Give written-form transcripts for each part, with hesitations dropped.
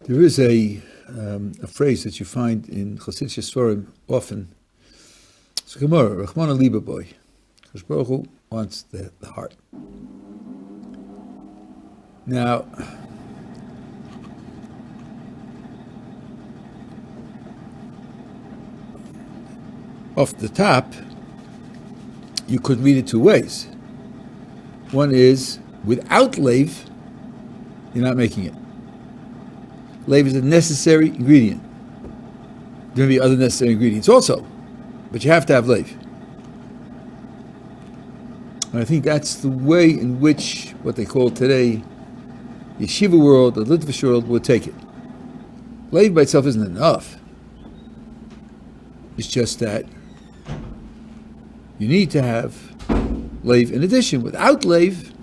There is a phrase that you find in Chasidic Sforim often. It's a Gemara, Rachmana Liba boy. Because Baruch Hu wants the heart. Now, off the top, you could read it two ways. One is, without lave, you're not making it. Lave is a necessary ingredient. There may be other necessary ingredients also, but you have to have lave. And I think that's the way in which what they call today the yeshiva world, the Litvish world, would take it. Lave by itself isn't enough. It's just that you need to have lave in addition. Without lave,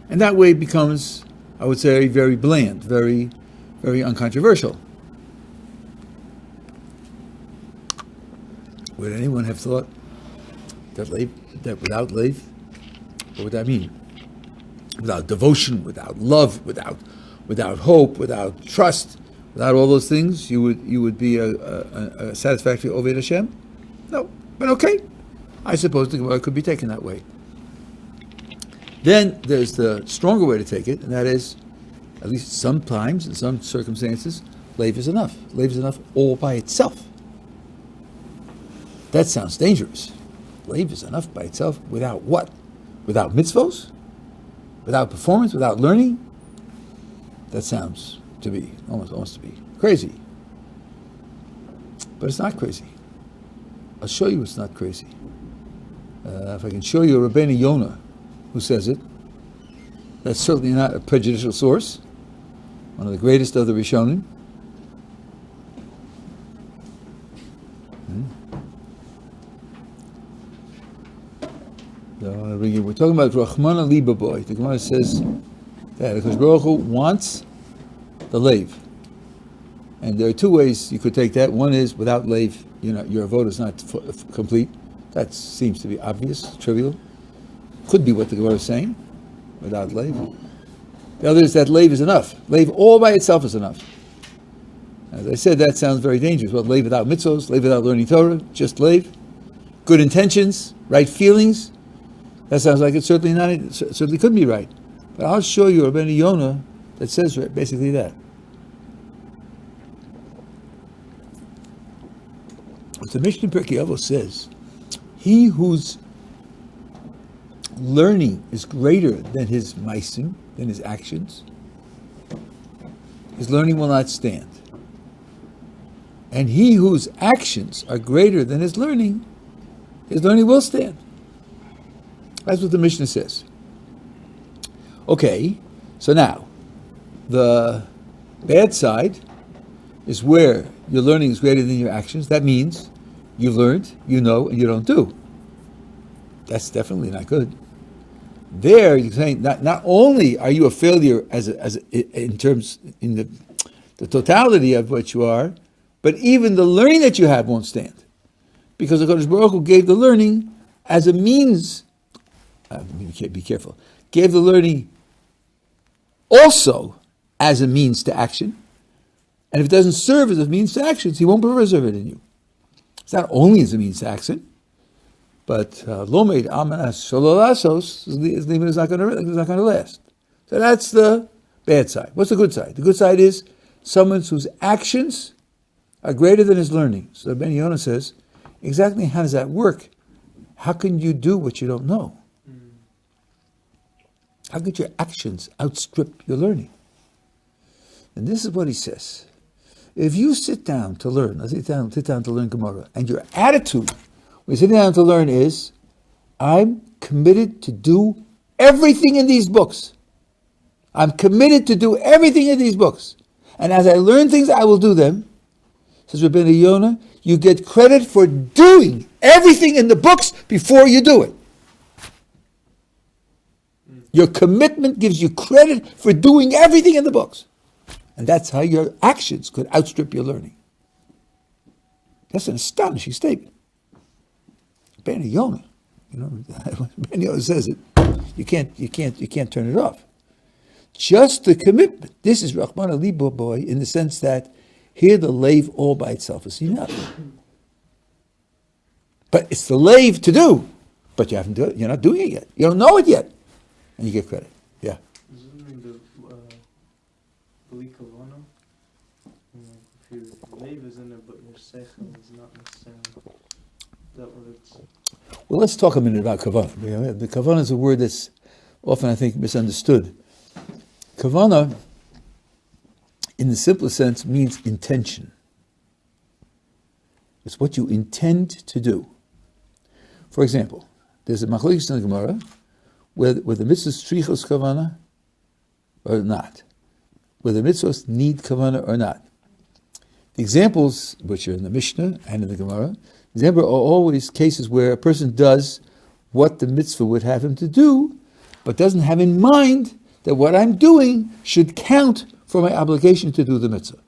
and that way it becomes, I would say, very bland, very, very uncontroversial. Would anyone have thought that without lave, what would that mean? Without devotion, without love, without hope, without trust, without all those things, you would be a satisfactory Ohr Hashem? No, but okay. I suppose the Gemara could be taken that way. Then there's the stronger way to take it, and that is, at least sometimes, in some circumstances, lave is enough. Lave is enough all by itself. That sounds dangerous. Lave is enough by itself without what? Without mitzvos? Without performance? Without learning? That sounds to be, almost to be crazy. But it's not crazy. I'll show you it's not crazy. If I can show you a Rabbi Yonah who says it, that's certainly not a prejudicial source. One of the greatest of the Rishonim. We're talking about Rachmana Liba boy. The Gemara says that because Baruch Hu wants the lave. And there are two ways you could take that. One is without lave, your vote is not complete. That seems to be obvious, trivial. Could be what the Gemara is saying, without lave. The other is that lave is enough. Lave all by itself is enough. As I said, that sounds very dangerous. Well, lave without mitzvos, lave without learning Torah, just lave. Good intentions, right feelings. That sounds like it's certainly could be right. But I'll show you Rabbi Yonah that says basically that. What the Mishnah Pirkei Avos says, he whose learning is greater than his maisim, than his actions, his learning will not stand. And he whose actions are greater than his learning will stand. That's what the Mishnah says. Okay, so now, the bad side is where your learning is greater than your actions. That means you've learned, you know, and you don't do. That's definitely not good. There, you're saying not only are you a failure in the totality of what you are, but even the learning that you have won't stand, because the Kodesh Baruch Hu gave the learning as a means. Be careful. Gave the learning also as a means to action, and if it doesn't serve as a means to actions, he won't preserve it in you. It's not only as a means to action, but lomeid amanas shalolasos, his limit is not going to last. So that's the bad side. What's the good side? The good side is someone whose actions are greater than his learning. So Ben Yonah says, exactly how does that work? How can you do what you don't know? How could your actions outstrip your learning? And this is what he says. If you sit down to learn, sit down to learn Gemara, and your attitude when you sit down to learn is, I'm committed to do everything in these books. I'm committed to do everything in these books. And as I learn things, I will do them. Says Rabbi Yonah, you get credit for doing everything in the books before you do it. Your commitment gives you credit for doing everything in the books. And that's how your actions could outstrip your learning. That's an astonishing statement. Ben Yonah, when Ben Yonah says it, you can't turn it off. just the commitment. This is Rahman Liba boy in the sense that here the lave all by itself is enough. But it's the lave to do, but you haven't done it. You're not doing it yet. You don't know it yet, and you get credit. Yeah. Assuming the Kavana, if your lave is in it, but your seichel is not necessarily that what it's. Well, let's talk a minute about Kavana. The Kavana is a word that's often, I think, misunderstood. Kavana, in the simplest sense, means intention. It's what you intend to do. For example, there's a machlokes in the Gemara where the mitzvahs shrichos kavana or not, whether mitzvahs need kavana or not. The examples, which are in the Mishnah and in the Gemara, examples are always cases where a person does what the mitzvah would have him to do, but doesn't have in mind that what I'm doing should count for my obligation to do the mitzvah.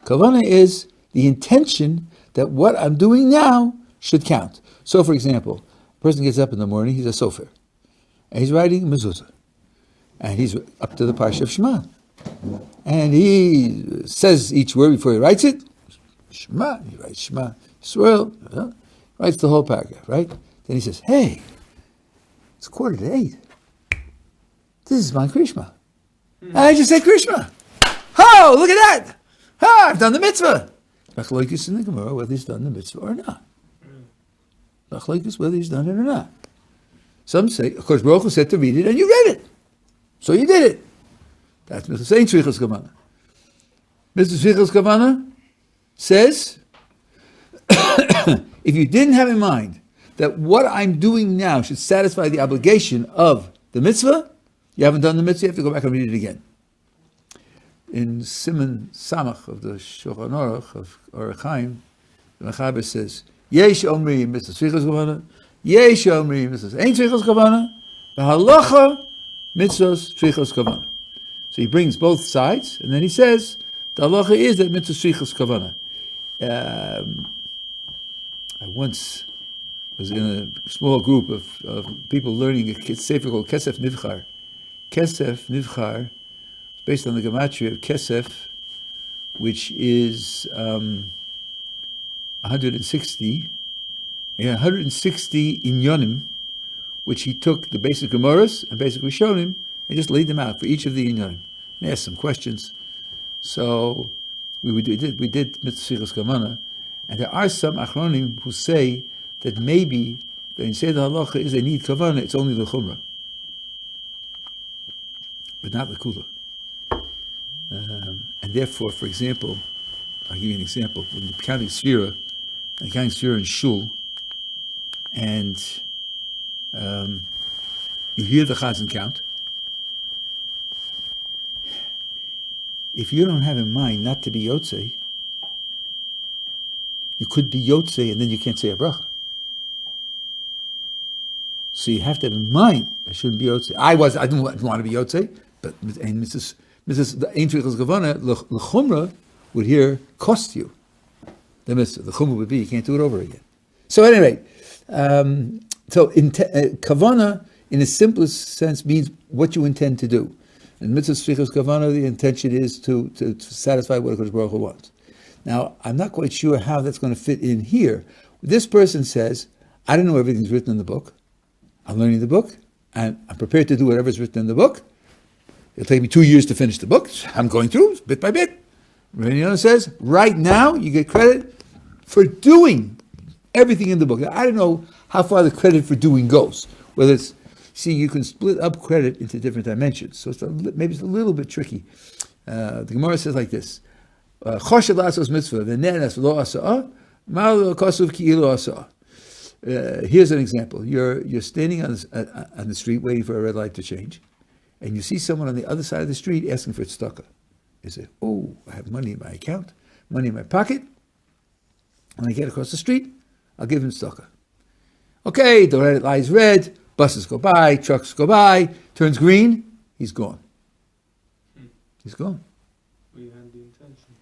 Kavana is the intention that what I'm doing now should count. So, for example, a person gets up in the morning, he's a sofer, and he's writing mezuzah, and he's up to the parsha of Shema, and he says each word before he writes it. Shema, he writes Shema, Yisrael, writes the whole paragraph, right? Then he says, hey, it's 7:45. This is my Krishma. And I just said Krishma. Oh, look at that. Oh, I've done the mitzvah. Machlokes in the Gemara whether he's done the mitzvah or not. Machlokes whether he's done it or not. Some say, of course, Baruch Hu said to read it, and you read it. So you did it. That's Mitzvah saying Shrichos Kavana. Mitzvah Shrichos Kavana says, if you didn't have in mind that what I'm doing now should satisfy the obligation of the mitzvah, you haven't done the mitzvah, you have to go back and read it again. In Siman Samach of the Shulchan Aruch of Orach Chaim, the Mechaber says, Yesh Omri Mitzvah Shrichos Kavana, Yesh Omri Mitzvah Ein Shrichos Kavana, V'halacha Mitzvah Shrichos Kavana. So he brings both sides, and then he says, the halacha is that Mitzvah Shrichos Kavana. I once was in a small group of people learning a sefer called Kesef Nivchar. Kesef Nivchar, based on the gematria of Kesef, which is 160. And 160 inyonim, which he took the basic Gemaras and basic Rishonim and just laid them out for each of the inyonim and asked some questions. So we did Mitzvah Shrichos Kavana, and there are some Achronim who say that maybe when you say the halacha is they need Kavana, it's only the Chumrah, but not the Kula. And therefore, for example, I'll give you an example. When you're counting Sfira in Shul, and you hear the Chazan count, if you don't have in mind not to be Yotzei, you could be Yotzei and then you can't say a bracha. So you have to have in mind I shouldn't be Yotzei. I didn't want to be Yotzei, but and Mrs. the Ein Shrichos Kavana, l'chumra would here cost you the mitzvah. The chumra would be you can't do it over again. So anyway, Kavana in the simplest sense means what you intend to do. In Mitzvah Shrichos Kavana, the intention is to satisfy what HaKadosh Baruch Hu wants. Now, I'm not quite sure how that's going to fit in here. This person says, I don't know everything's written in the book. I'm learning the book, and I'm prepared to do whatever's written in the book. It'll take me 2 years to finish the book. I'm going through, bit by bit. Rabbi says, right now, you get credit for doing everything in the book. Now, I don't know how far the credit for doing goes. Whether it's, you can split up credit into different dimensions. So maybe it's a little bit tricky. The Gemara says like this: Choshev lasos mitzvah v'ne'enas v'lo asa'ah, ma'al kosuv ki'ilu asa'ah. Here's an example. You're standing on the street waiting for a red light to change, and you see someone on the other side of the street asking for tzedakah. You say, oh, I have money in my account, money in my pocket. When I get across the street, I'll give him tzedakah. Okay, the red light is red, buses go by, trucks go by, turns green, he's gone. He's gone. We had the intention.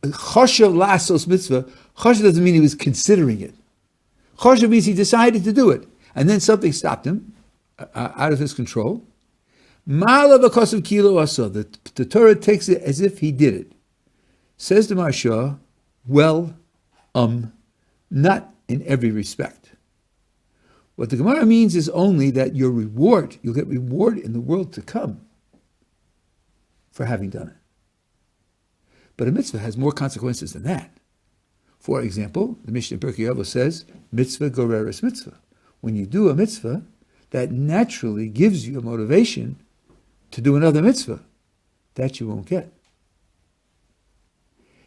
Choshev lasos mitzvah. Choshev doesn't mean he was considering it. Choshev means he decided to do it, and then something stopped him, out of his control. Ma'ala v'kosav kilo asa. The Torah takes it as if he did it. Says the Maharsha, well, not in every respect. What the Gemara means is only that you'll get reward in the world to come for having done it. But a mitzvah has more consequences than that. For example, the Mishnah in Pirkei Avos says, mitzvah goreres mitzvah. When you do a mitzvah, that naturally gives you a motivation to do another mitzvah. That you won't get.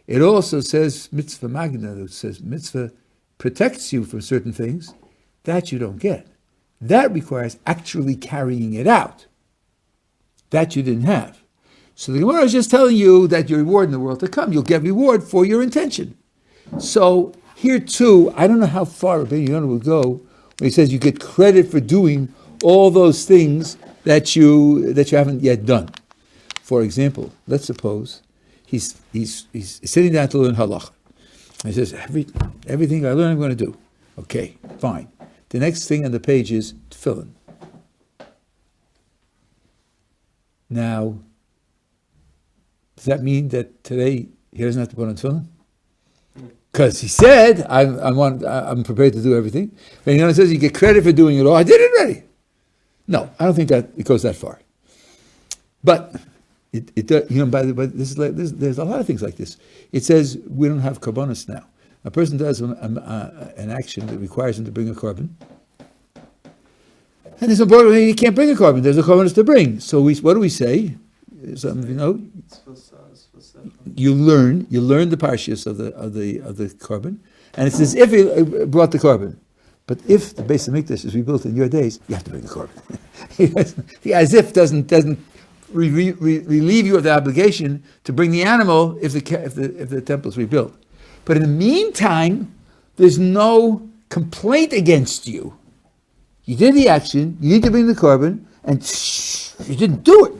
It also says mitzvah magna, it says mitzvah protects you from certain things. That you don't get. That requires actually carrying it out. That you didn't have. So the Gemara is just telling you that your reward in the world to come, you'll get reward for your intention. So here too, I don't know how far Rabbi Yonah will go when he says you get credit for doing all those things that you haven't yet done. For example, let's suppose he's sitting down to learn halacha. He says, everything I learn I'm going to do. Okay, fine. The next thing on the page is tefillin. Now, does that mean that today he doesn't have to put on tefillin? Because he said, I'm prepared to do everything. And he says you get credit for doing it all. I did it already. No, I don't think that it goes that far. But it does, by the way, there's a lot of things like this. It says we don't have karbonos now. A person does an action that requires him to bring a korban, and it's important he can't bring a korban. There's a korbanos to bring. So what do we say? Some of you know. You learn the parshas of the korban, and it's as if he brought the korban. But if the Beis Hamikdash is rebuilt in your days, you have to bring the korban. He as if doesn't relieve you of the obligation to bring the animal if the temple is rebuilt. But in the meantime, there's no complaint against you. You did the action, you need to bring the korban, and you didn't do it.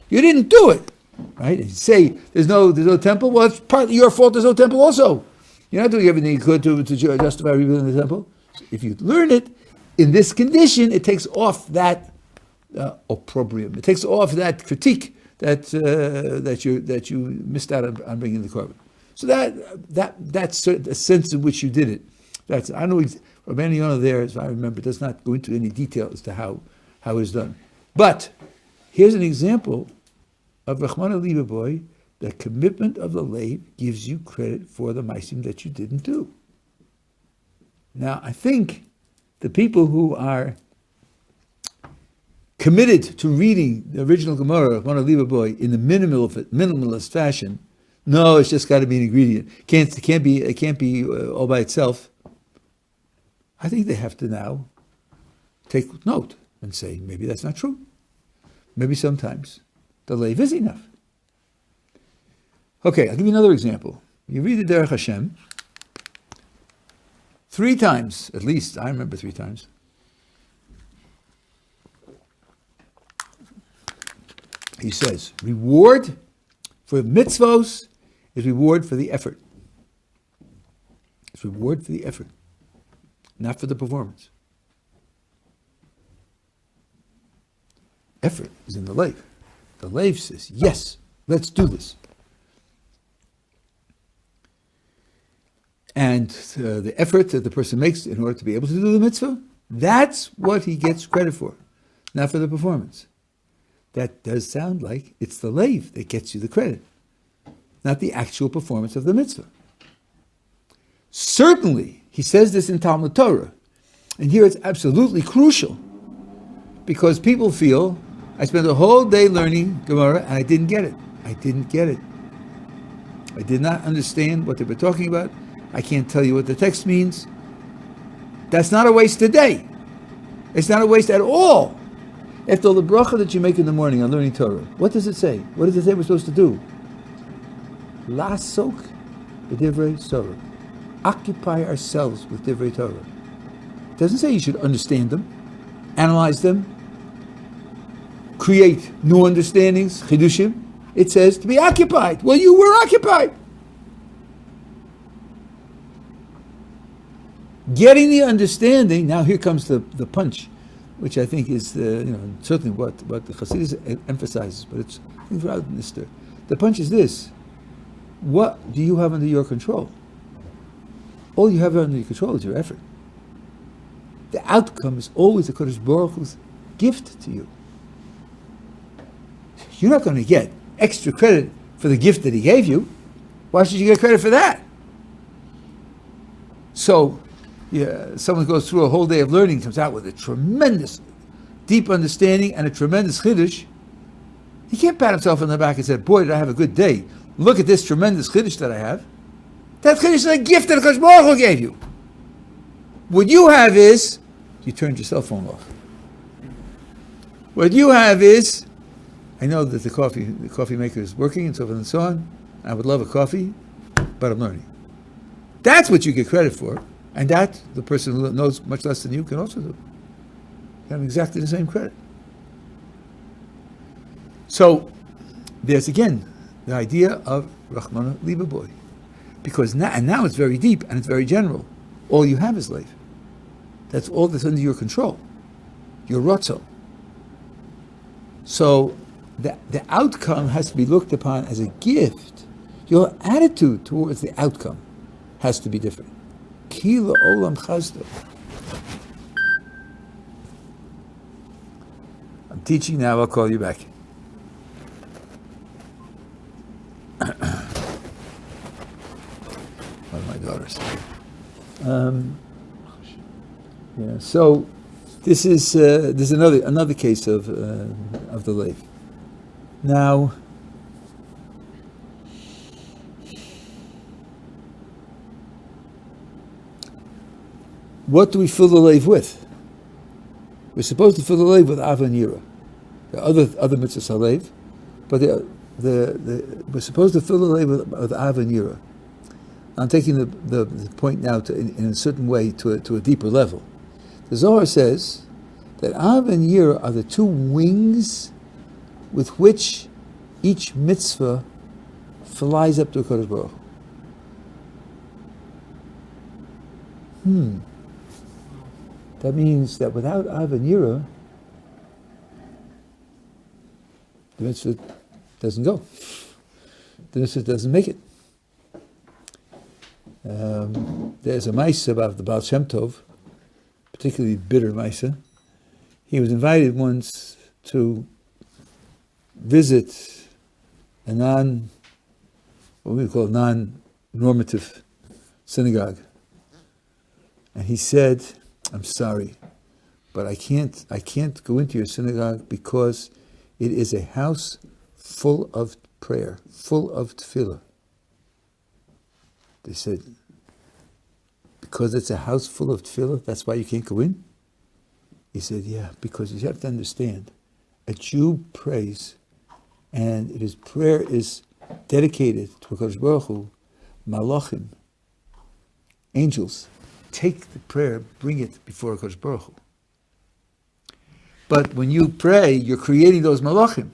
You didn't do it. Right? And you say there's no temple, well, it's partly your fault there's no temple also. You're not doing everything you could to justify rebuilding the temple. So if you learn it in this condition, it takes off that opprobrium. It takes off that critique that you missed out on bringing the korban. So that's a sense in which you did it. I know Rabbi Yonah there, as I remember, does not go into any detail as to how it's done. But here's an example of Rachmana Liba, the commitment of the lave gives you credit for the maisim that you didn't do. Now, I think the people who are committed to reading the original Gemara, Rachmana Liba, in the minimalist fashion, no, it's just got to be an ingredient. It can't be all by itself. I think they have to now take note and say, maybe that's not true. Maybe sometimes the lave is enough. Okay, I'll give you another example. You read the Derech Hashem 3 times, at least, I remember 3 times. He says, reward for mitzvos is reward for the effort. It's reward for the effort, not for the performance. Effort is in the lave. The lave says, yes, let's do this. And the effort that the person makes in order to be able to do the mitzvah, that's what he gets credit for, not for the performance. That does sound like it's the lave that gets you the credit, not the actual performance of the mitzvah. Certainly, he says this in Talmud Torah, and here it's absolutely crucial, because people feel, I spent a whole day learning Gemara and I didn't get it. I did not understand what they were talking about. I can't tell you what the text means. That's not a waste of day. It's not a waste at all. After all the bracha that you make in the morning on learning Torah, what does it say? What does it say we're supposed to do? Lasok b'divrei Torah. Occupy ourselves with divrei Torah. It doesn't say you should understand them, analyze them, create new understandings, chidushim. It says to be occupied. Well, you were occupied. Getting the understanding, now here comes the punch, which I think is certainly what the Chassidus emphasizes, but it's throughout Mister. The punch is this: what do you have under your control? All you have under your control is your effort. The outcome is always the Kodesh Baruch Hu's gift to you. You're not going to get extra credit for the gift that He gave you. Why should you get credit for that? So, someone goes through a whole day of learning, comes out with a tremendous, deep understanding and a tremendous chiddush. He can't pat himself on the back and say, "Boy, did I have a good day. Look at this tremendous chiddush that I have." That chiddush is a gift that the Kodesh Baruch Hu gave you. What you have is, you turned your cell phone off. What you have is, I know that the coffee maker is working and so forth and so on. I would love a coffee, but I'm learning. That's what you get credit for. And that, the person who knows much less than you can also do. You have exactly the same credit. So, there's again the idea of Rachmana Libaboy. Because now it's very deep and it's very general. All you have is life. That's all that's under your control. Your rotzo. So, the outcome has to be looked upon as a gift. Your attitude towards the outcome has to be different. Kila olam chazda. I'm teaching now, I'll call you back. One of my daughters. So this is there's another case of the lake. Now, what do we fill the lave with? We're supposed to fill the lave with Av and Yira. There are other mitzvahs halev, but we're supposed to fill the lave with Av and Yira. I'm taking the point now in a certain way to a deeper level. The Zohar says that Av and Yira are the two wings with which each mitzvah flies up to a Kodesh Baruch Hu. That means that without Av and Yira, the mitzvah doesn't go. The mitzvah doesn't make it. There's a Maisa about the Baal Shem Tov, particularly bitter Maisa. He was invited once to visit a non-normative synagogue. And he said, "I'm sorry, but I can't go into your synagogue because it is a house full of prayer, full of tefillah." They said, "Because it's a house full of tefillah, that's why you can't go in?" He said, "Yeah, because you have to understand, a Jew prays, and his prayer is dedicated to HaKadosh Baruch Hu. Malachim, angels, take the prayer, bring it before HaKadosh Baruch Hu. But when you pray, you're creating those malachim.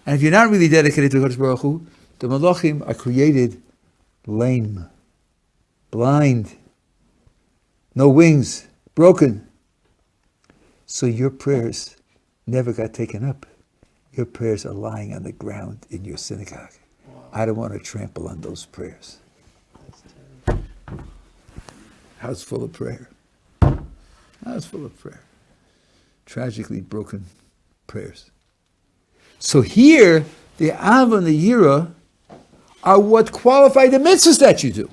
And if you're not really dedicated to HaKadosh Baruch Hu, the malachim are created lame, blind, no wings, broken. So your prayers never got taken up. Your prayers are lying on the ground in your synagogue. Wow. I don't want to trample on those prayers." House full of prayer. House full of prayer. Tragically broken prayers. So here, the Av and the Yira are what qualify the mitzvahs that you do.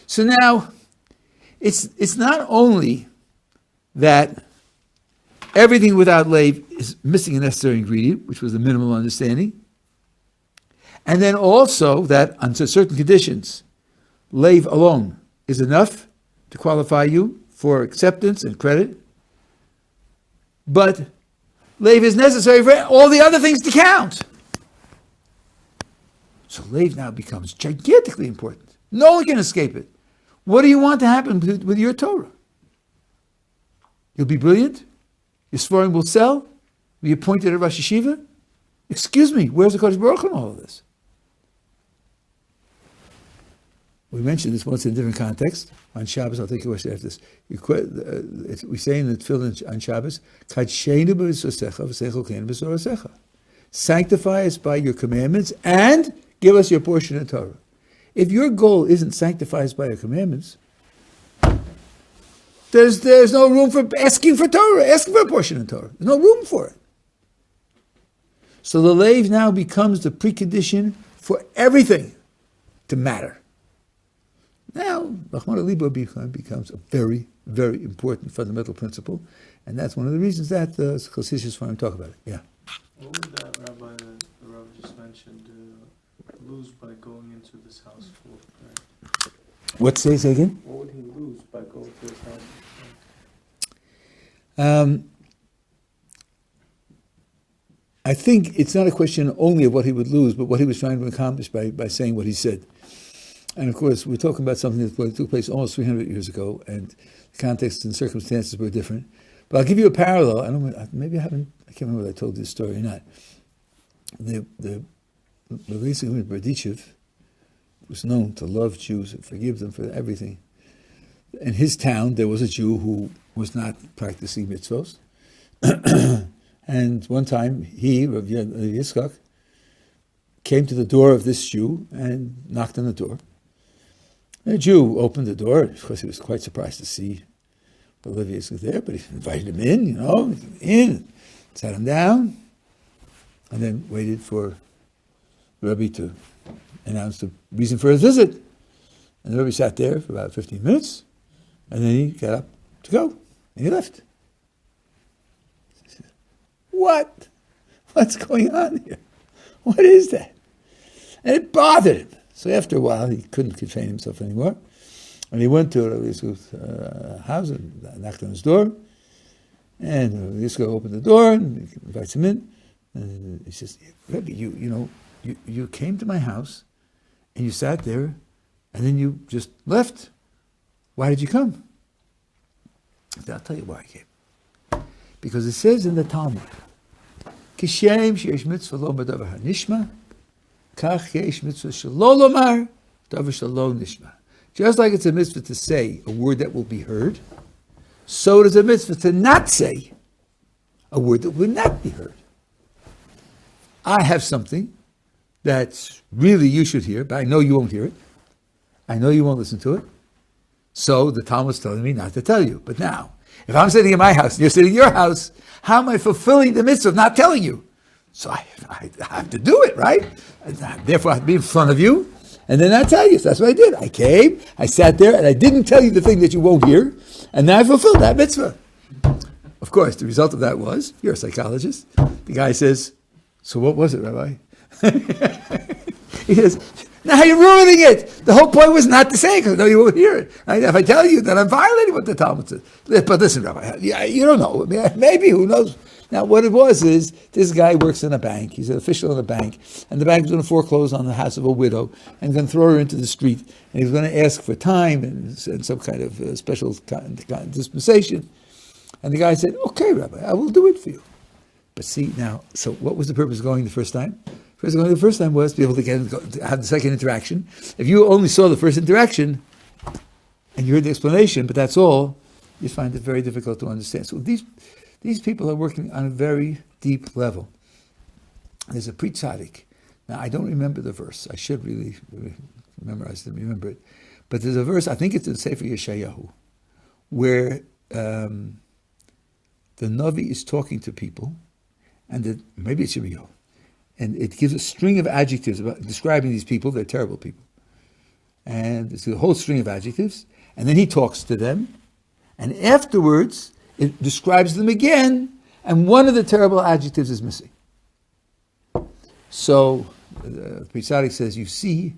So now, it's not only that everything without lave is missing a necessary ingredient, which was the minimal understanding, and then also that under certain conditions, lave alone is enough to qualify you for acceptance and credit, but lave is necessary for all the other things to count. So lave now becomes gigantically important. No one can escape it. What do you want to happen with your Torah? You'll be brilliant? Your Sforim will sell? Will you be appointed at Rosh Yeshiva? Excuse me, where's the Kodesh Baruch Hu in all of this? We mentioned this once in a different context. On Shabbos, I'll take a question after this. We say in the tefillin on Shabbos, sanctify us by your commandments and give us your portion of Torah. If your goal isn't sanctify us by your commandments, there's no room for asking for Torah, asking for a portion of Torah. There's no room for it. So the lave now becomes the precondition for everything to matter. Now, ohr.edu becomes a very, very important fundamental principle, and that's one of the reasons that the Chassidus Farm talk about it. Yeah. What would that rabbi that the rabbi just mentioned lose by going into this house for? What say again? What would he lose by going to his house? I think it's not a question only of what he would lose, but what he was trying to accomplish by saying what he said. And of course, we're talking about something that took place almost 300 years ago, and the context and circumstances were different. But I'll give you a parallel. I can't remember whether I told this story or not. The Rabbi Berdichev was known to love Jews and forgive them for everything. In his town, there was a Jew who was not practicing mitzvos. And one time, he, Rabbi Yitzchak, came to the door of this Jew and knocked on the door. The Jew opened the door. Of course, he was quite surprised to see Rabbi Yitzchak there, but he invited him in, sat him down, and then waited for the Rabbi to announce the reason for his visit. And the Rabbi sat there for about 15 minutes, and then he got up to go, and he left. He said, "What? What's going on here? What is that?" And it bothered him. So after a while, he couldn't contain himself anymore. And he went to Rabbi Yitzchak's house and knocked on his door. And Rabbi Yitzchak opened the door and invites him in. And he says, "Rabbi, you came to my house and you sat there and then you just left. Why did you come?" I said, "I'll tell you why I came. Because it says in the Talmud, Kishem sheyesh mitzvah lo b'davar hanishma, kach yesh mitzvah shelo lomar, davar shelo nishma." Just like it's a mitzvah to say a word that will be heard, so it is a mitzvah to not say a word that will not be heard. I have something that really you should hear, but I know you won't hear it. I know you won't listen to it. So the Talmud's telling me not to tell you. But now, if I'm sitting in my house and you're sitting in your house, how am I fulfilling the mitzvah of not telling you? So I have to do it, right? Therefore, I have to be in front of you and then I tell you. So that's what I did. I came, I sat there, and I didn't tell you the thing that you won't hear, and now I fulfilled that mitzvah. Of course, the result of that was, you're a psychologist. The guy says, "So what was it, Rabbi?" He says, "Now you're ruining it. The whole point was not to say it, because no, you won't hear it. Right? If I tell you, then I'm violating what the Talmud says." But listen, Rabbi, you don't know. Maybe, who knows? Now, what it was is, this guy works in a bank. He's an official in a bank, and the bank is going to foreclose on the house of a widow and going to throw her into the street, and he's going to ask for time and some kind of special dispensation. And the guy said, "Okay, Rabbi, I will do it for you." But see, now, so what was the purpose of going the first time? The first time was to be able to have the second interaction. If you only saw the first interaction and you heard the explanation, but that's all, you find it very difficult to understand. So these people are working on a very deep level. There's a Tzaddik. Now, I don't remember the verse. I should really memorize it and remember it. But there's a verse, I think it's in Sefer Yeshayahu, where the Navi is talking to people, and maybe it's Yirmiyahu, and it gives a string of adjectives about describing these people. They're terrible people. And it's a whole string of adjectives, and then he talks to them, and afterwards it describes them again, and one of the terrible adjectives is missing. So the Tzaddik says, you see,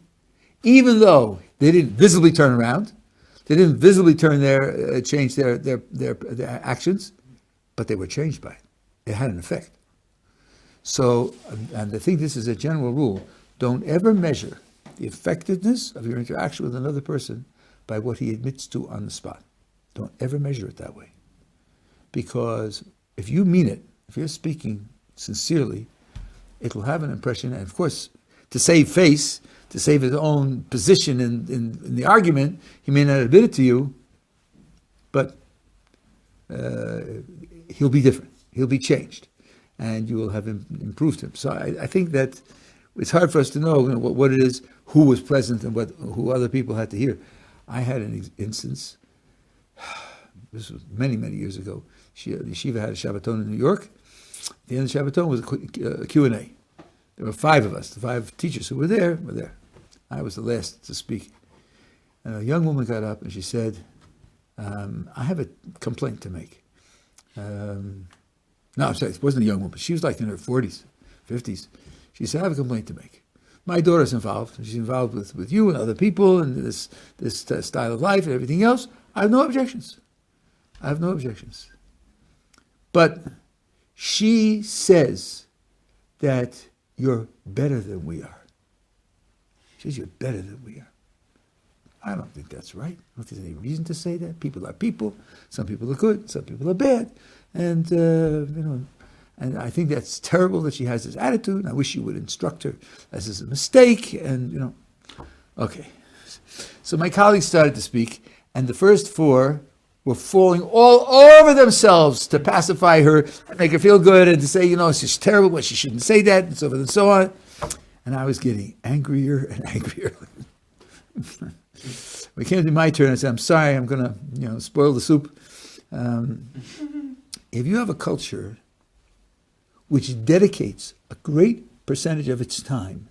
even though they didn't visibly turn around, they didn't visibly change their actions, but they were changed by it. It had an effect. So, and I think this is a general rule, don't ever measure the effectiveness of your interaction with another person by what he admits to on the spot. Don't ever measure it that way. Because if you mean it, if you're speaking sincerely, it will have an impression, and of course, to save face, to save his own position in the argument, he may not admit it to you, but he'll be different. He'll be changed, and you will have improved him. So I think that it's hard for us to know, what it is, who was present, and who other people had to hear. I had an instance. This was many, many years ago. The yeshiva had a Shabbaton in New York. The end of the Shabbaton was a Q&A. There were 5 of us, the 5 teachers who were there. I was the last to speak. And a young woman got up and she said, I have a complaint to make. No, I'm sorry, it wasn't a young woman. She was like in her 40s, 50s. She said, I have a complaint to make. My daughter's involved. She's involved with you and other people and this style of life and everything else. I have no objections. But she says that you're better than we are. She says you're better than we are. I don't think that's right. I don't think there's any reason to say that. People are people. Some people are good. Some people are bad. And, and I think that's terrible that she has this attitude. And I wish you would instruct her. This is a mistake. And, okay. So my colleagues started to speak, and the first 4 were falling all over themselves to pacify her and make her feel good and to say, it's just terrible, but she shouldn't say that, and so forth and so on. And I was getting angrier and angrier. When it came to my turn, I said, I'm sorry, I'm going to, spoil the soup. If you have a culture which dedicates a great percentage of its time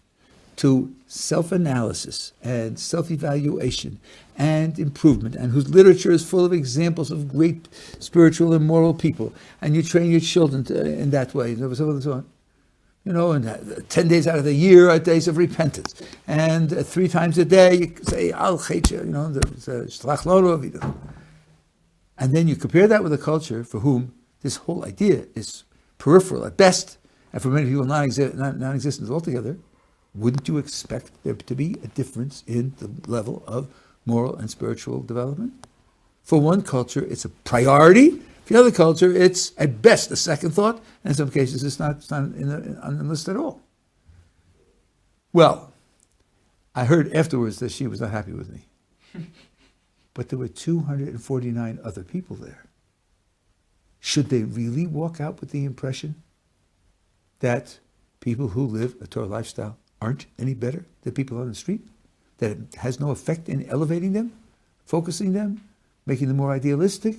to self-analysis and self-evaluation and improvement, and whose literature is full of examples of great spiritual and moral people, and you train your children in that way, and so on and so on. And 10 days out of the year are days of repentance, and 3 times a day you say Al Chaycha, Shlach Lorov, and then you compare that with a culture for whom this whole idea is peripheral at best, and for many people non-existent altogether. Wouldn't you expect there to be a difference in the level of moral and spiritual development? For one culture, it's a priority. For the other culture, it's at best a second thought, and in some cases, it's not on the list at all. Well, I heard afterwards that she was not happy with me. But there were 249 other people there. Should they really walk out with the impression that people who live a Torah lifestyle aren't any better than people on the street? That it has no effect in elevating them, focusing them, making them more idealistic?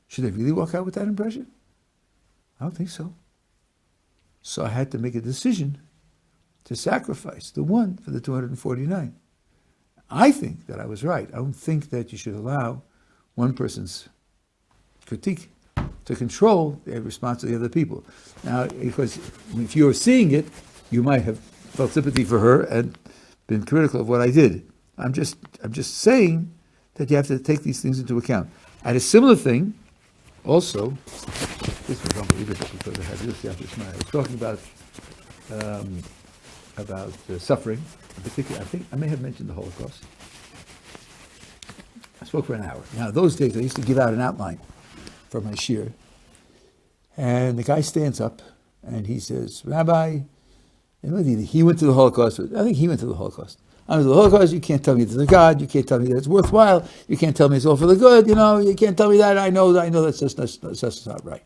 Should they really walk out with that impression? I don't think so. So I had to make a decision to sacrifice the one for the 249. I think that I was right. I don't think that you should allow one person's critique to control the response of the other people. Now, because if you're seeing it, you might have felt sympathy for her and been critical of what I did. I'm just saying that you have to take these things into account. I had a similar thing also. This was unbelievable because I had this yesterday. I was talking about suffering in particular. I think I may have mentioned the Holocaust. I spoke for an hour. Now, those days I used to give out an outline for my shir, and the guy stands up and he says, Rabbi, he went to the Holocaust. I think he went to the Holocaust. I went to the Holocaust. You can't tell me there's a God. You can't tell me that it's worthwhile. You can't tell me it's all for the good. You can't tell me that. I know that's just not right.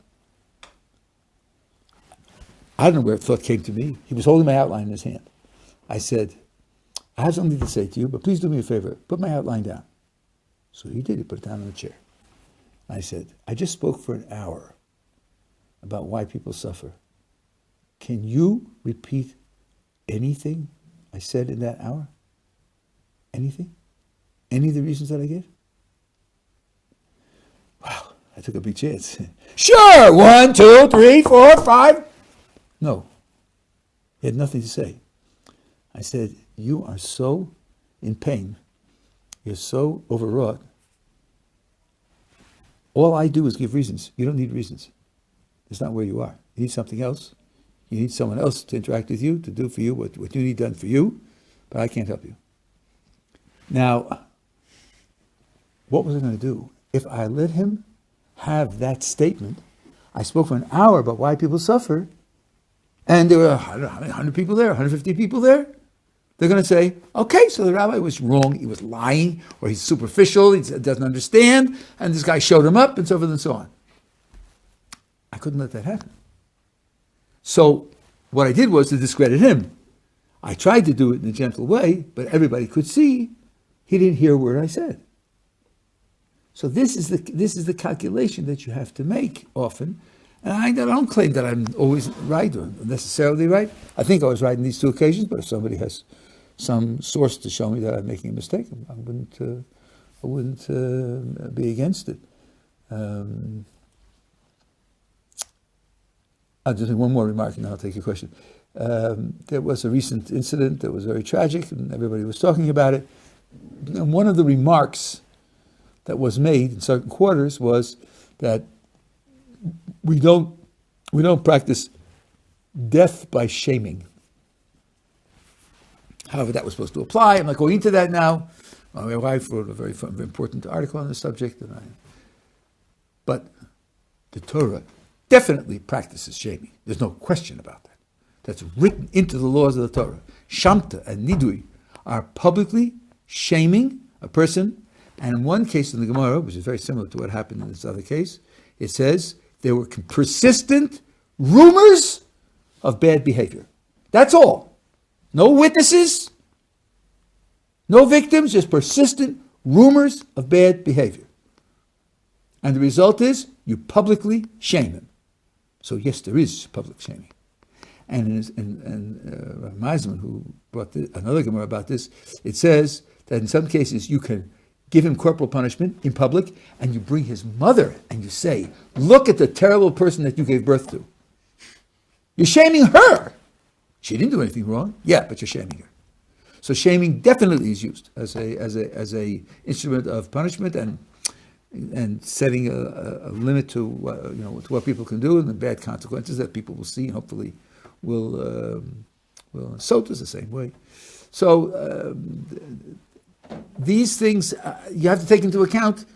I don't know where thought came to me. He was holding my outline in his hand. I said, I have something to say to you, but please do me a favor. Put my outline down. So he did. He put it down on the chair. I said, I just spoke for an hour about why people suffer. Can you repeat anything I said in that hour? Anything? Any of the reasons that I gave? Wow, I took a big chance. Sure, 1, 2, 3, 4, 5. No, he had nothing to say. I said, you are so in pain. You're so overwrought. All I do is give reasons. You don't need reasons. It's not where you are. You need something else. You need someone else to interact with you, to do for you what you need done for you, but I can't help you. Now, what was I going to do? If I let him have that statement, I spoke for an hour about why people suffer, and there were 100 people there, 150 people there, they're going to say, okay, so the rabbi was wrong, he was lying, or he's superficial, he doesn't understand, and this guy showed him up, and so forth and so on. I couldn't let that happen. So what I did was to discredit him. I tried to do it in a gentle way, but everybody could see he didn't hear a word I said. So this is the calculation that you have to make often. And I don't claim that I'm always right or necessarily right. I think I was right in these two occasions, but if somebody has some source to show me that I'm making a mistake, I wouldn't be against it. I'll just make one more remark and then I'll take your question. There was a recent incident that was very tragic and everybody was talking about it. And one of the remarks that was made in certain quarters was that we don't practice death by shaming. However, that was supposed to apply. I'm not going into that now. My wife wrote a very important article on the subject, but the Torah definitely practices shaming. There's no question about that. That's written into the laws of the Torah. Shamta and Nidui are publicly shaming a person. And in one case in the Gemara, which is very similar to what happened in this other case, it says there were persistent rumors of bad behavior. That's all. No witnesses, no victims, just persistent rumors of bad behavior. And the result is you publicly shame him. So yes, there is public shaming. And Rabbi Meisman, who brought another Gemara about this, it says that in some cases you can give him corporal punishment in public, and you bring his mother and you say, look at the terrible person that you gave birth to. You're shaming her. She didn't do anything wrong. Yeah, but you're shaming her. So shaming definitely is used as a instrument of punishment and setting a limit to what people can do and the bad consequences that people will see and hopefully will insult us the same way. So these things you have to take into account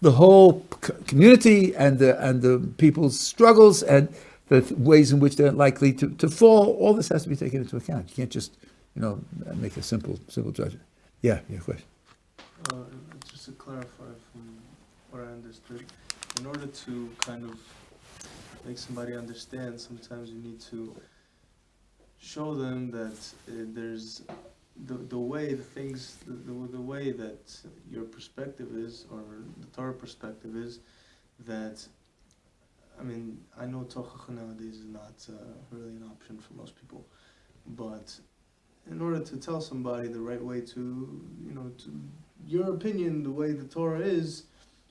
the whole community and the people's struggles and the ways in which they're likely to fall. All this has to be taken into account. You can't just make a simple judgment. Yeah, your question. Just to clarify from what I understood, in order to kind of make somebody understand, sometimes you need to show them that there's the way the things, the way that your perspective is, or the Torah perspective is, that, I mean, I know Tochacha nowadays is not really an option for most people, but in order to tell somebody the right way to your opinion, the way the Torah is,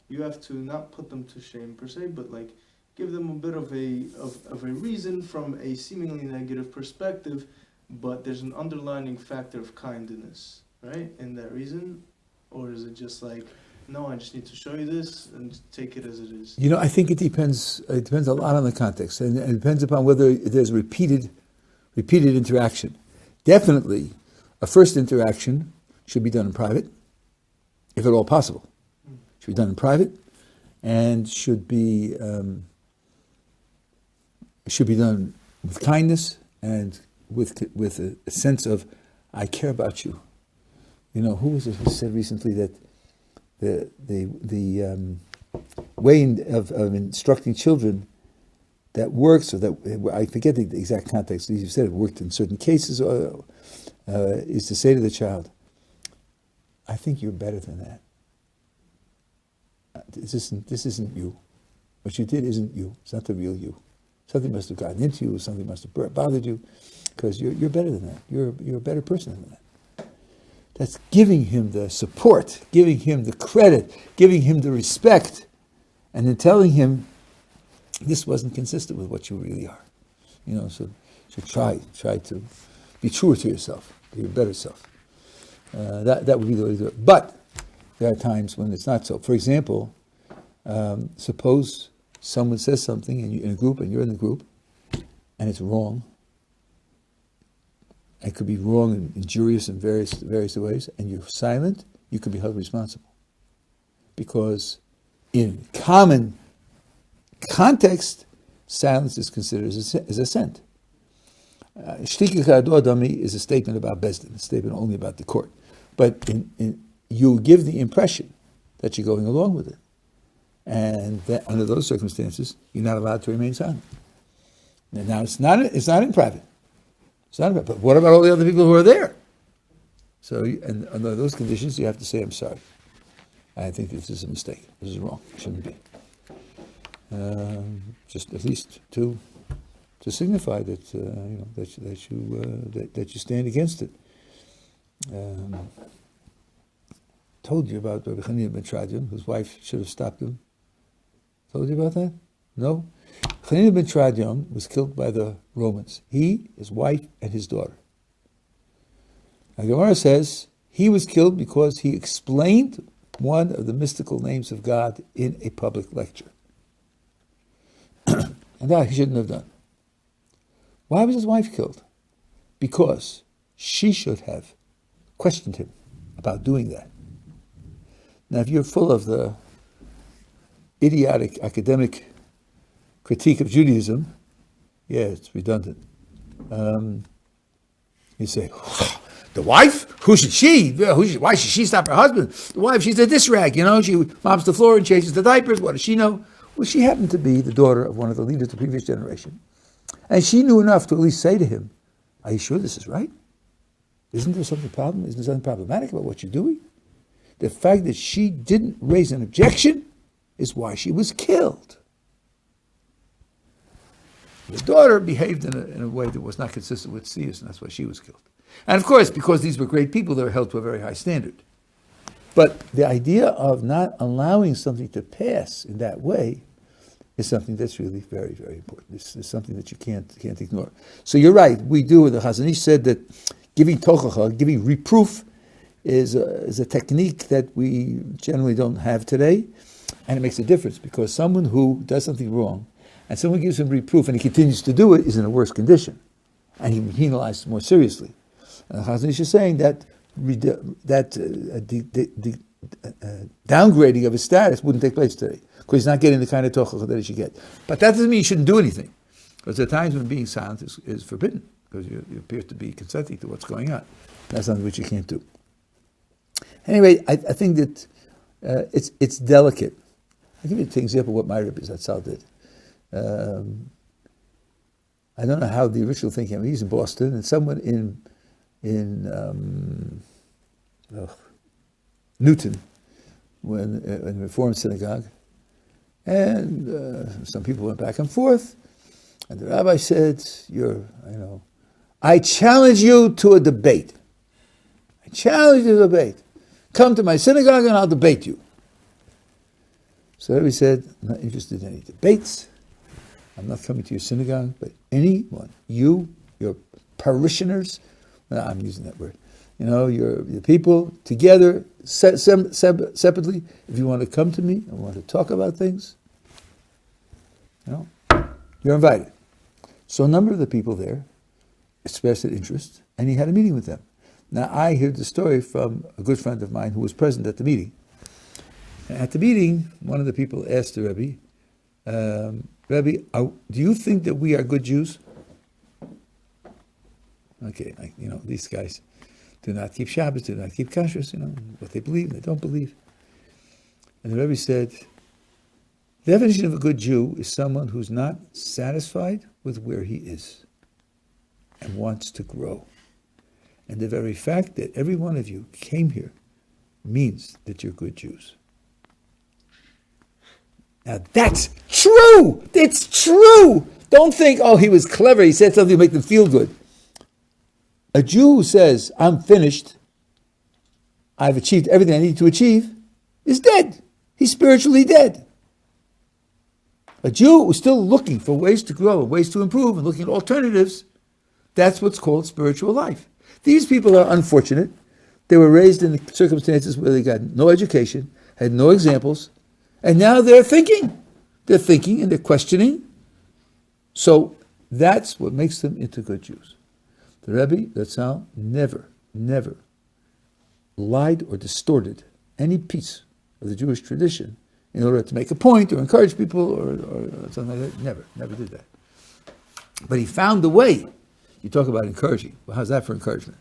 you have to not put them to shame per se, but like give them a bit of a reason from a seemingly negative perspective, but there's an underlying factor of kindness, right, in that reason? Or is it just like, no, I just need to show you this and take it as it is? I think it depends. It depends a lot on the context, and it depends upon whether there's repeated interaction. Definitely, a first interaction should be done in private, if at all possible. Should be done in private, and should be done with kindness and with a sense of, I care about you. Who was it who said recently that the way of instructing children that works, or that, I forget the exact context, you said it worked in certain cases, is to say to the child, I think you're better than that. This isn't you. What you did isn't you. It's not the real you. Something must have gotten into you, something must have bothered you, because you're better than that. You're a better person than that. That's giving him the support, giving him the credit, giving him the respect, and then telling him this wasn't consistent with what you really are. So try to be truer to yourself, to your better self. That would be the way to do it. But there are times when it's not so. For example, suppose someone says something and you're in a group and you're in the group and it's wrong. It could be wrong and injurious in various ways, and you're silent, you could be held responsible. Because in common context, silence is considered as assent. Shtikika adodami is a statement about Bezdin, a statement only about the court. But you give the impression that you're going along with it. And that under those circumstances, you're not allowed to remain silent. And now it's not in private. It's not in private. But what about all the other people who are there? So, and under those conditions, you have to say, I'm sorry. I think this is a mistake. This is wrong. It shouldn't be. Just at least to signify that that you stand against it. Told you about Rabbi Chanina ben Tradion, whose wife should have stopped him. Told you about that? No. Chanina ben Tradion was killed by the Romans. He, his wife, and his daughter. Now, Gemara says he was killed because he explained one of the mystical names of God in a public lecture. And that he shouldn't have done. Why was his wife killed? Because she should have questioned him about doing that. Now, if you're full of the idiotic academic critique of Judaism, yeah, it's redundant. You say, the wife? Who should she? Why should she stop her husband? The wife, she's a disrag, she mops the floor and changes the diapers. What does she know? Well, she happened to be the daughter of one of the leaders of the previous generation. And she knew enough to at least say to him, are you sure this is right? Isn't there something problematic about what you're doing? The fact that she didn't raise an objection is why she was killed. The daughter behaved in a way that was not consistent with Siyas, and that's why she was killed. And of course, because these were great people, they were held to a very high standard. But the idea of not allowing something to pass in that way is something that's really very, very important. This is something that you can't ignore. So you're right. We do. The Chazon Ish said that giving tochacha, giving reproof, is a technique that we generally don't have today, and it makes a difference because someone who does something wrong, and someone gives him reproof and he continues to do it, is in a worse condition, and he will be penalized more seriously. And the Chazon Ish is saying that downgrading of his status wouldn't take place today because he's not getting the kind of tochacha that he should get. But that doesn't mean you shouldn't do anything, because there are times when being silent is forbidden because you appear to be consenting to what's going on. That's something which you can't do. Anyway, I think that it's delicate. I'll give you an example of what my Rabbi Zatzal did. I don't know how the original thinking. He's in Boston, and someone in Newton, in the Reformed synagogue, and some people went back and forth, and the rabbi said, I challenge you to a debate. I challenge you to a debate. Come to my synagogue and I'll debate you. So the rabbi said, I'm not interested in any debates. I'm not coming to your synagogue, but anyone, you, your parishioners, I'm using that word, your people together, separately, if you want to come to me and want to talk about things, you're invited. So a number of the people there expressed an interest, and he had a meeting with them. Now, I heard the story from a good friend of mine who was present at the meeting. And at the meeting, one of the people asked the Rebbe, Rebbe, do you think that we are good Jews? Okay, these guys do not keep Shabbos, do not keep kashrus, what they believe, they don't believe. And the Rebbe said, the definition of a good Jew is someone who's not satisfied with where he is and wants to grow. And the very fact that every one of you came here means that you're good Jews. Now that's true! It's true! Don't think, he was clever, he said something to make them feel good. A Jew who says, I'm finished, I've achieved everything I need to achieve, is dead. He's spiritually dead. A Jew who's still looking for ways to grow, ways to improve, and looking at alternatives, that's what's called spiritual life. These people are unfortunate. They were raised in circumstances where they got no education, had no examples, and now they're thinking. They're thinking and they're questioning. So that's what makes them into good Jews. The Rebbe, Zatzal, never lied or distorted any piece of the Jewish tradition in order to make a point or encourage people or something like that. Never did that. But he found a way. You talk about encouraging. Well, how's that for encouragement?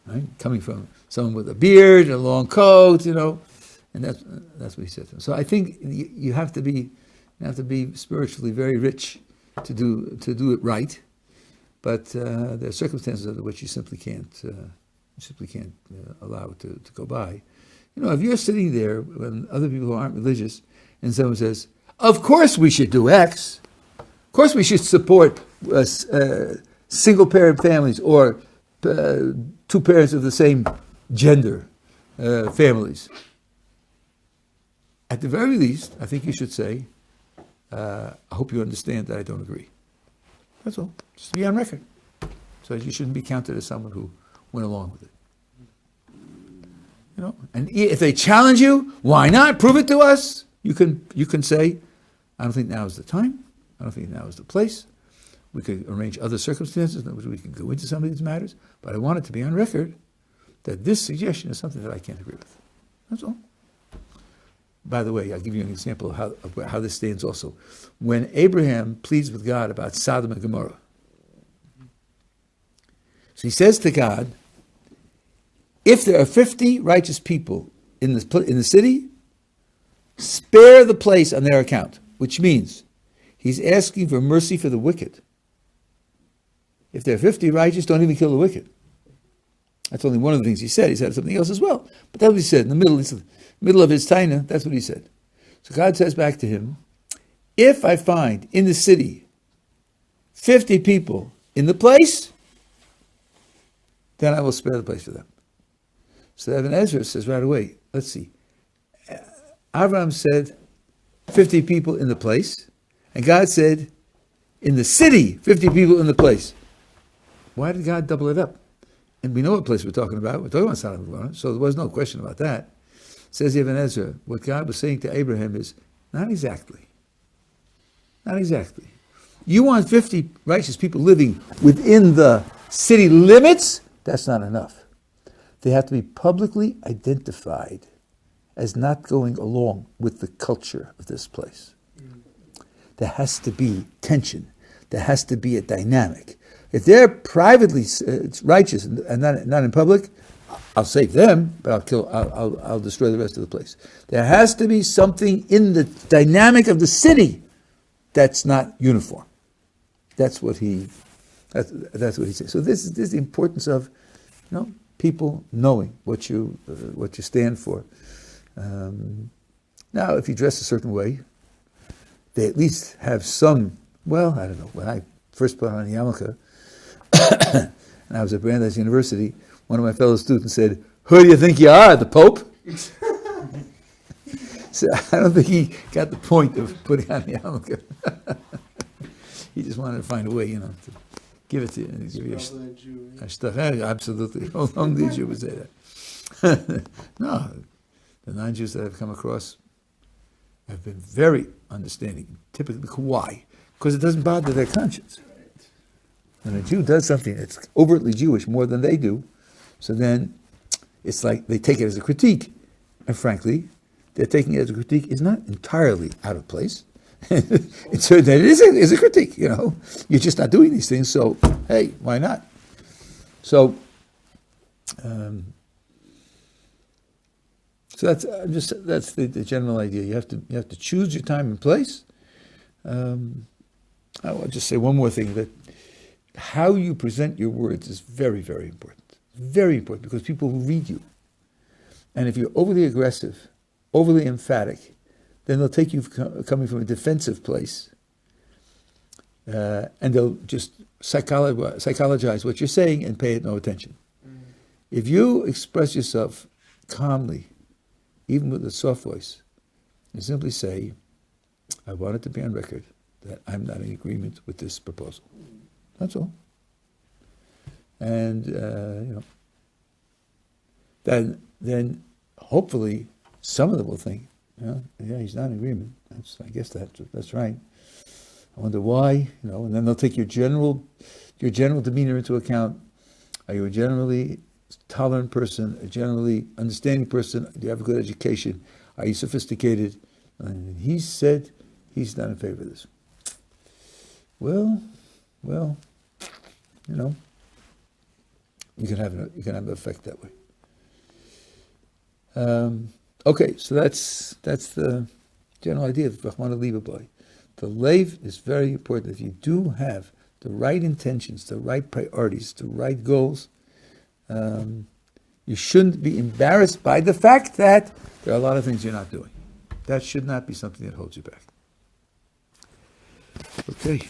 Right? Coming from someone with a beard and a long coat, and that's what he said to him. So I think you have to be spiritually very rich to do it right, but there are circumstances under which you simply can't allow it to go by. If you're sitting there when other people who aren't religious, and someone says, "Of course we should do X. Of course we should support single-parent families or two parents of the same gender families." At the very least, I think you should say, "I hope you understand that I don't agree." That's all. Just to be on record. So you shouldn't be counted as someone who went along with it. And if they challenge you, why not? Prove it to us. You can say, "I don't think now is the time. I don't think now is the place. We could arrange other circumstances in which we can go into some of these matters, but I want it to be on record that this suggestion is something that I can't agree with." That's all. By the way, I'll give you an example of how this stands also. When Abraham pleads with God about Sodom and Gomorrah, so he says to God, "If there are 50 righteous people in the city, spare the place on their account," which means he's asking for mercy for the wicked. If there are 50 righteous, don't even kill the wicked. That's only one of the things he said. He said something else as well. But that's what he said in the middle of his taina. That's what he said. So God says back to him, "If I find in the city 50 people in the place, then I will spare the place for them." So Ibn Ezra says right away, let's see. Abraham said 50 people in the place, and God said in the city 50 people in the place. Why did God double it up? And we know what place we're talking about. We're talking about Sodom and Gomorrah, so there was no question about that. Says Ibn Ezra, what God was saying to Abraham is, not exactly. Not exactly. You want 50 righteous people living within the city limits? That's not enough. They have to be publicly identified as not going along with the culture of this place. There has to be tension. There has to be a dynamic. If they're privately righteous and not in public, I'll save them, but I'll destroy the rest of the place. There has to be something in the dynamic of the city that's not uniform. That's what he says. So this is the importance of, people knowing what you stand for. Now, if you dress a certain way, they at least have some. Well, I don't know. When I first put on a yarmulke, and I was at Brandeis University, one of my fellow students said, "Who do you think you are, the Pope?" So I don't think he got the point of putting on the yarmulke. He just wanted to find a way, to give it to you. And give you absolutely. How long did you say that? No, the non-Jews that I've come across have been very understanding. Typically, why? Because it doesn't bother their conscience. When a Jew does something that's overtly Jewish more than they do, so then it's like they take it as a critique. And frankly, they're taking it as a critique is not entirely out of place. It's that it is a critique, You're just not doing these things, so hey, why not? So, that's the general idea. You have to choose your time and place. I'll just say one more thing, that how you present your words is very, very important. Very important, because people will read you. And if you're overly aggressive, overly emphatic, then they'll take you coming from a defensive place, and they'll just psychologize what you're saying and pay it no attention. If you express yourself calmly, even with a soft voice, and simply say, "I want it to be on record that I'm not in agreement with this proposal." That's all. And then hopefully some of them will think, yeah, he's not in agreement. I guess that's right. I wonder why, and then they'll take your general demeanor into account. Are you a generally tolerant person, a generally understanding person? Do you have a good education? Are you sophisticated? And he said he's not in favor of this. Well, you can have an effect that way. Okay, so that's the general idea of Rahman Libaboy. The lave is very important. If you do have the right intentions, the right priorities, the right goals, you shouldn't be embarrassed by the fact that there are a lot of things you're not doing. That should not be something that holds you back. Okay.